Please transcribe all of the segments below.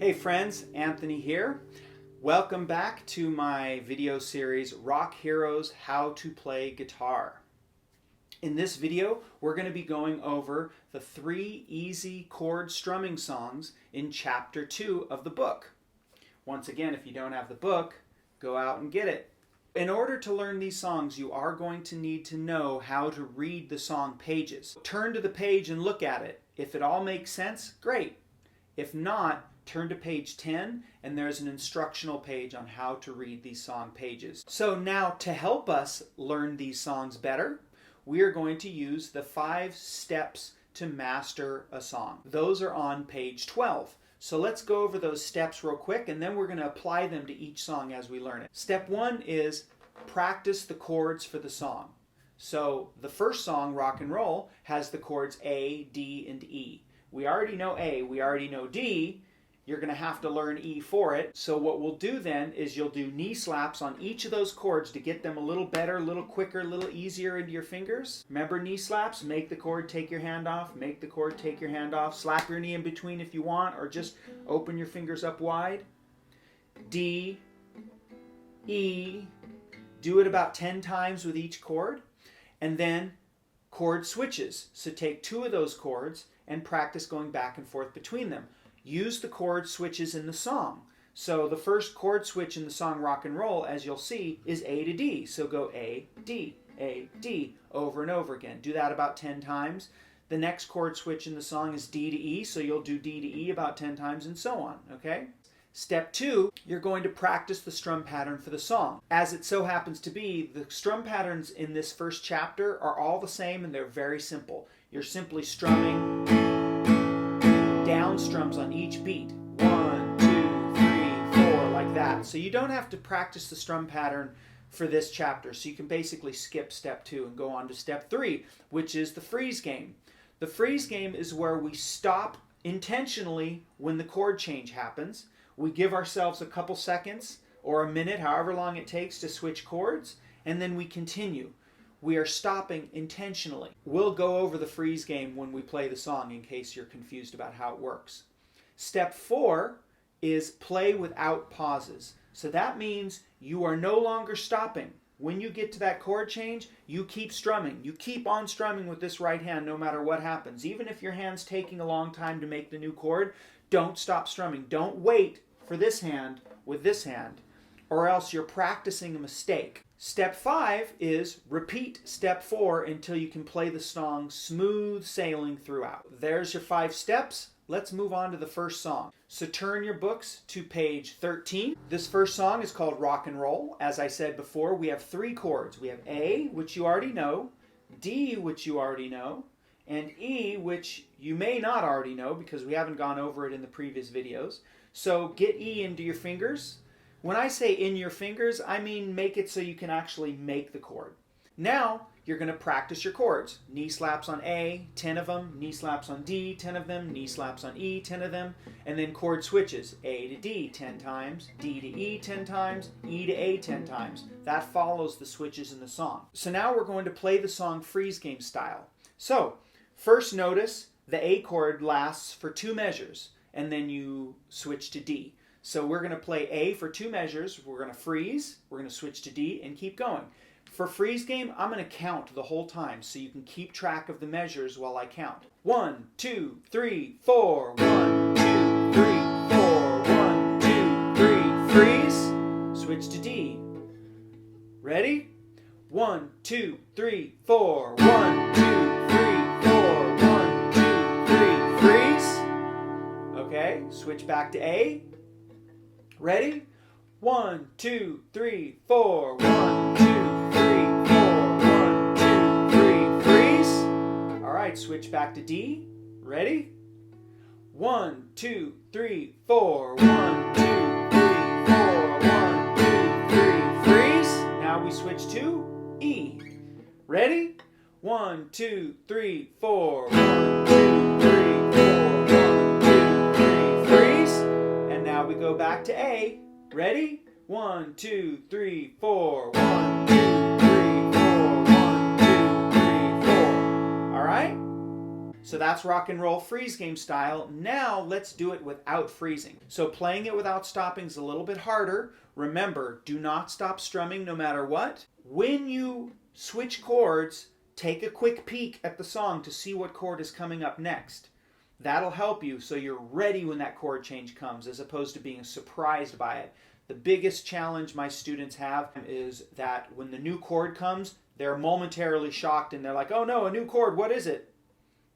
Hey friends, Anthony here. Welcome back to my video series, Rock Heroz, How to Play Guitar. In this video, we're going to be going over the 3 easy chord strumming songs in Chapter 2 of the book. Once again, if you don't have the book, go out and get it. In order to learn these songs, you are going to need to know how to read the song pages. Turn to the page and look at it. If it all makes sense, great. If not, turn to page 10 and there's an instructional page on how to read these song pages. So now to help us learn these songs better, we are going to use the 5 steps to master a song. Those are on page 12. So let's go over those steps real quick and then we're going to apply them to each song as we learn it. Step 1 is practice the chords for the song. So the first song, Rock and Roll, has the chords A, D, and E. We already know A, we already know D. You're going to have to learn E for it. So what we'll do then is you'll do knee slaps on each of those chords to get them a little better, a little quicker, a little easier into your fingers. Remember knee slaps? Make the chord, take your hand off. Make the chord, take your hand off. Slap your knee in between if you want, or just open your fingers up wide. D, E. Do it about 10 times with each chord. And then chord switches. So take 2 of those chords and practice going back and forth between them. Use the chord switches in the song. So the first chord switch in the song Rock and Roll, as you'll see, is A to D. So go A, D, over and over again. Do that about 10 times. The next chord switch in the song is D to E, so you'll do D to E about 10 times and so on, okay? Step 2, you're going to practice the strum pattern for the song. As it so happens to be, the strum patterns in this first chapter are all the same and they're very simple. You're simply strumming down strums on each beat. 1, 2, 3, 4, like that. So you don't have to practice the strum pattern for this chapter. So you can basically skip step 2 and go on to step 3, which is the freeze game. The freeze game is where we stop intentionally when the chord change happens. We give ourselves a couple seconds or a minute, however long it takes to switch chords, and then we continue. We are stopping intentionally. We'll go over the freeze game when we play the song in case you're confused about how it works. Step 4 is play without pauses. So that means you are no longer stopping. When you get to that chord change, you keep strumming. You keep on strumming with this right hand no matter what happens. Even if your hand's taking a long time to make the new chord, don't stop strumming. Don't wait for this hand with this hand, or else you're practicing a mistake. Step 5 is repeat step 4 until you can play the song smooth sailing throughout. There's your 5 steps. Let's move on to the first song. So turn your books to page 13. This first song is called Rock and Roll. As I said before, we have 3 chords. We have A, which you already know, D, which you already know, and E, which you may not already know because we haven't gone over it in the previous videos. So get E into your fingers. When I say in your fingers, I mean make it so you can actually make the chord. Now, you're going to practice your chords. Knee slaps on A, 10 of them. Knee slaps on D, 10 of them. Knee slaps on E, 10 of them. And then chord switches. A to D 10 times, D to E 10 times, E to A 10 times. That follows the switches in the song. So now we're going to play the song freeze game style. So, first notice the A chord lasts for 2 measures, and then you switch to D. So we're going to play A for 2 measures, we're going to freeze, we're going to switch to D, and keep going. For freeze game, I'm going to count the whole time so you can keep track of the measures while I count. 1, 2, 3, 4, 1, 2, 3, 4, 1, 2, 3, freeze, switch to D. Ready? 1, 2, 3, 4, 1, 2, 3, 4, 1, 2, 3, freeze. Okay, switch back to A. Ready? 1, 2, 3, 4, 1, 2, 3, 4, 1, 2, 3, freeze. All right, switch back to D. Ready? 1, 2, 3, 4, 1, 2, 3, 4, 1, 2, 3, freeze. Now we switch to E. Ready? 1, 2, 3, 4, 1, 2, 3, 4, 1, 2, 3, freeze. And now we go back to A. Ready? 1, 2, 3, 4, 1, 2, 3, 4, 1, 2, 3, 4. All right? So that's rock and roll freeze game style. Now let's do it without freezing. So playing it without stopping is a little bit harder. Remember, do not stop strumming no matter what. When you switch chords, take a quick peek at the song to see what chord is coming up next. That'll help you so you're ready when that chord change comes, as opposed to being surprised by it. The biggest challenge my students have is that when the new chord comes, they're momentarily shocked and they're like, oh no, a new chord, what is it?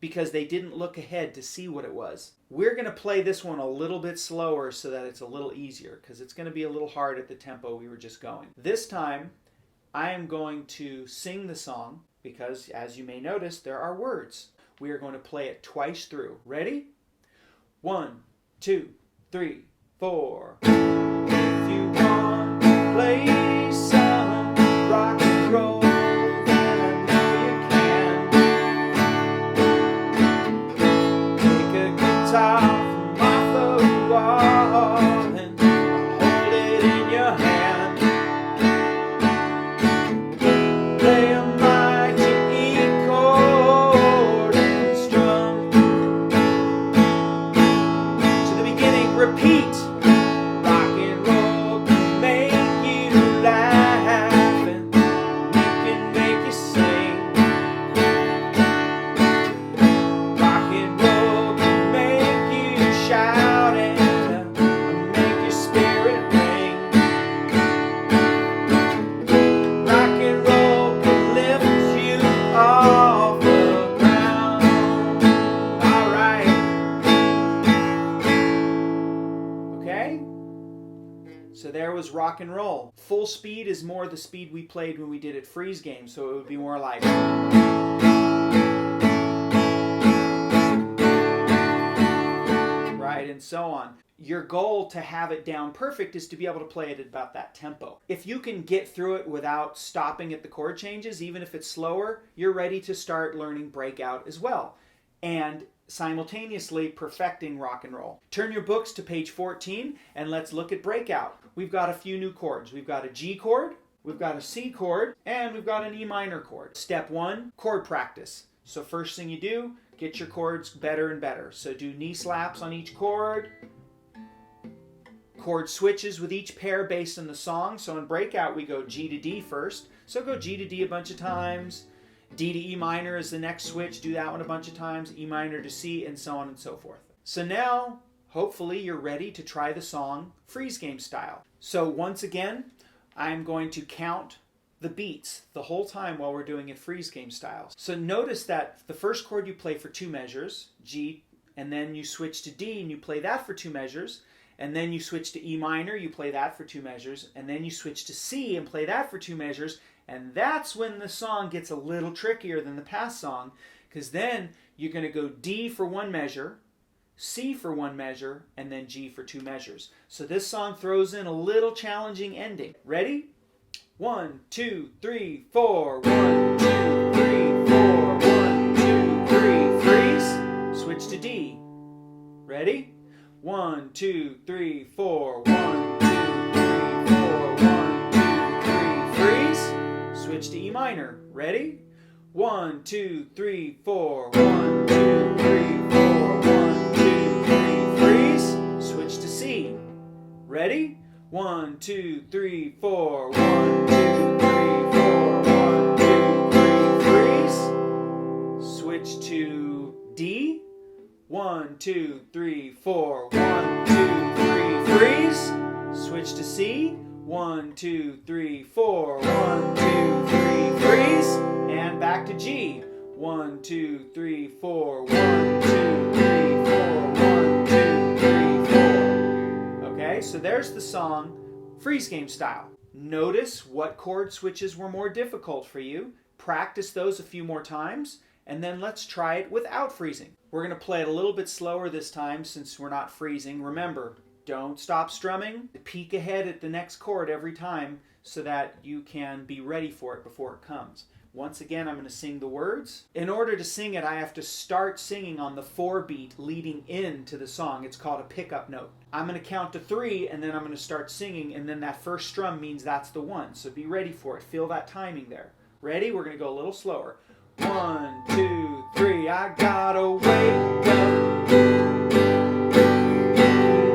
Because they didn't look ahead to see what it was. We're going to play this one a little bit slower so that it's a little easier, because it's going to be a little hard at the tempo we were just going. This time, I am going to sing the song because, as you may notice, there are words. We are going to play it twice through. Ready? 1, 2, 3, 4. If you want to play some rock and roll, then I know you can. Take a guitar from off the wall and hold it in your hand. Play a mighty E chord and strum. To the beginning, repeat. Rock and roll can make you laugh and it can make you sing. Rock and roll can make you shout and make your spirit ring. Rock and roll can lift you off the ground. Alright. Okay? So there was rock and roll. Full speed is more the speed we played when we did it freeze game, so it would be more like... right, and so on. Your goal to have it down perfect is to be able to play it at about that tempo. If you can get through it without stopping at the chord changes, even if it's slower, you're ready to start learning breakout as well, and simultaneously perfecting rock and roll. Turn your books to page 14 and let's look at breakout. We've got a few new chords. We've got a G chord, we've got a C chord, and we've got an E minor chord. Step 1, chord practice. So first thing you do, get your chords better and better. So do knee slaps on each chord, chord switches with each pair based on the song. So in breakout we go G to D first. So go G to D a bunch of times. D to E minor is the next switch. Do that one a bunch of times. E minor to C, and so on and so forth. So now, hopefully you're ready to try the song freeze game style. So once again, I'm going to count the beats the whole time while we're doing it freeze game style. So notice that the first chord you play for 2 measures, G, and then you switch to D and you play that for 2 measures, and then you switch to E minor, you play that for 2 measures, and then you switch to C and play that for 2 measures, and that's when the song gets a little trickier than the past song, because then you're going to go D for 1 measure, C for 1 measure, and then G for 2 measures. So this song throws in a little challenging ending. Ready? 1, 2, 3, 4. 1, 2, 3, 4. 1, 2, 3. Freeze. Switch to D. Ready? 1, 2, 3, 4. 1, 2, 3, 4. 1, 2, 3. Freeze. Switch to E minor. Ready? 1, 2, 3, 4. 1, 2, 3, 4. 1, 2, 3. Freeze. Switch to C. Ready? 1, 2, 3, 4. 1, 2, 3, 4. 1, 2, 3. Freeze. Switch to D. 1, 2, 3, 4. 1, 2, 3. Freeze. Switch to C. 1, 2, 3, 4. 1, 2, 3. Freeze. And back to G. 1, 2, 3, 4. 1, 2, 3, 4. 1, 2, 3, 4. Okay, so there's the song, freeze game style. Notice what chord switches were more difficult for you. Practice those a few more times, and then let's try it without freezing. We're going to play it a little bit slower this time since we're not freezing. Remember, don't stop strumming. Peek ahead at the next chord every time so that you can be ready for it before it comes. Once again, I'm going to sing the words. In order to sing it, I have to start singing on the 4 beat leading into the song. It's called a pickup note. I'm going to count to 3 and then I'm going to start singing, and then that first strum means that's the one. So be ready for it. Feel that timing there. Ready? We're going to go a little slower. 1, 2, 3. I gotta wake up,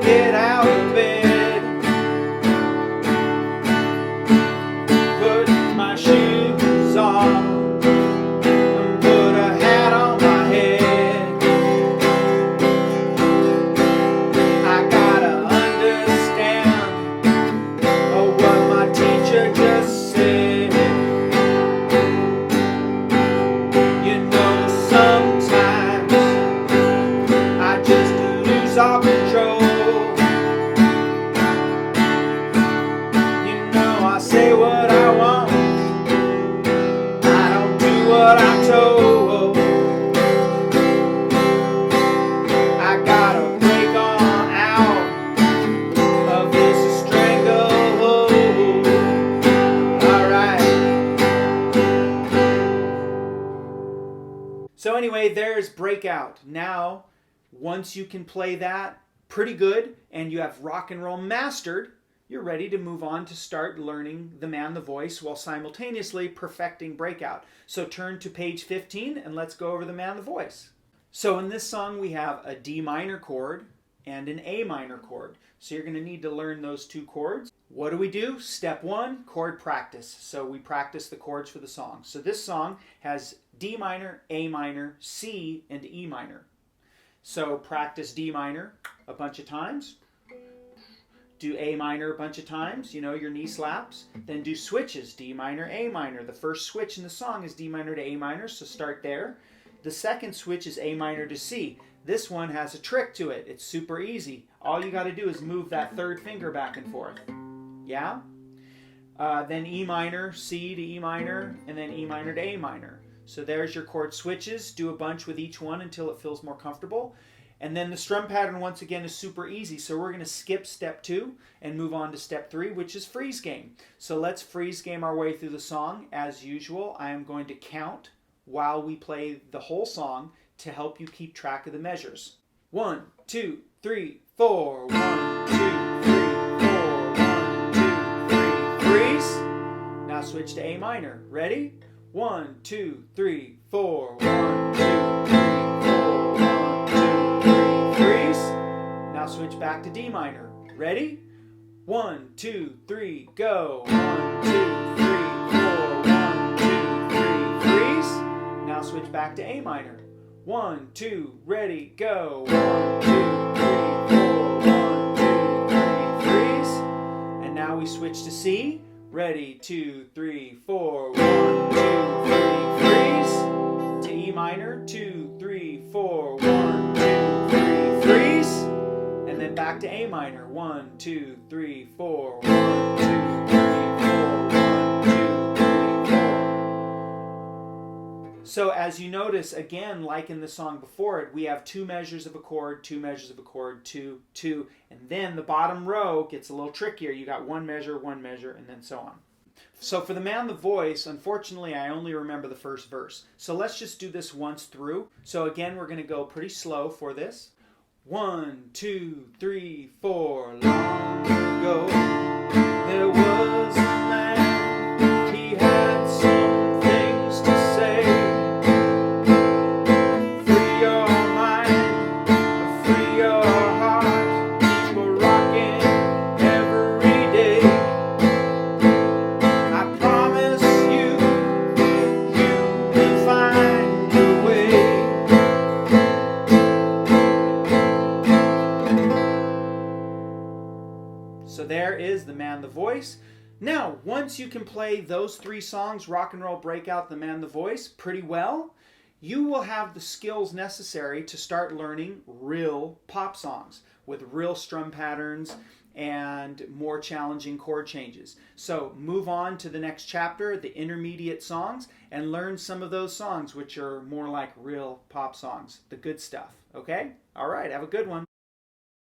get out of bed, put my shoes on, put a hat on my head. I gotta understand what my teacher just said. You know, sometimes I just lose all control. You know, I say what I want, I don't do what I'm told. I gotta break on out of this stranglehold. Alright. So anyway, there's Breakout. Now, once you can play that pretty good and you have rock and roll mastered, you're ready to move on to start learning the Man the Voice while simultaneously perfecting Breakout. So turn to page 15 and let's go over the Man the Voice. So in this song we have a D minor chord and an A minor chord. So you're going to need to learn those two chords. What do? Step 1, chord practice. So we practice the chords for the song. So this song has D minor, A minor, C, and E minor. So practice D minor a bunch of times. Do A minor a bunch of times, you know, your knee slaps. Then do switches, D minor, A minor. The first switch in the song is D minor to A minor, so start there. The second switch is A minor to C. This one has a trick to it. It's super easy. All you got to do is move that third finger back and forth. Yeah? Then E minor, C to E minor, and then E minor to A minor. So there's your chord switches. Do a bunch with each one until it feels more comfortable. And then the strum pattern, once again, is super easy. So we're going to skip step 2 and move on to step 3, which is freeze game. So let's freeze game our way through the song. As usual, I am going to count while we play the whole song to help you keep track of the measures. 1, 2, 3, 4. 1, 2, 3, 4. 1, 2, 3. Freeze. Now switch to A minor. Ready? 1, 2, 3, 4. 1, 2, 3, 4. 1, 2, 3. Freeze. Now switch back to D minor. Ready? 1, 2, 3, go. 1, 2, 3, 4. 1, 2, 3. Freeze. Now switch back to A minor. 1, 2, ready, go. 1, 2, 3, 4. 1, 2, 3. Freeze. And now we switch to C. Ready, 2, 3, 4. 1, 2, 3. Freeze. To E minor. 2, 3, 4. 1, 2, 3. Freeze. And then back to A minor. 1, 2, 3, 4. 1, 2, 3, 4. 1, 2, 3, 4. So as you notice, again, like in the song before it, we have 2 measures of a chord, 2 measures of a chord, 2, 2, and then the bottom row gets a little trickier. You got 1 measure, and then so on. So for the Man the Voice, unfortunately, I only remember the first verse. So let's just do this once through. So again, we're going to go pretty slow for this. 1, 2, 3, 4. Long ago, there was a man. He had some things to say. Free your mind, free your heart. Keep a rocking every day. I promise you, you will find your way. So there is the Man the Voice. Now, once you can play those 3 songs, Rock and Roll, Breakout, the Man the Voice, pretty well, you will have the skills necessary to start learning real pop songs with real strum patterns and more challenging chord changes. So move on to the next chapter, the intermediate songs, and learn some of those songs which are more like real pop songs, the good stuff. Okay? All right, have a good one.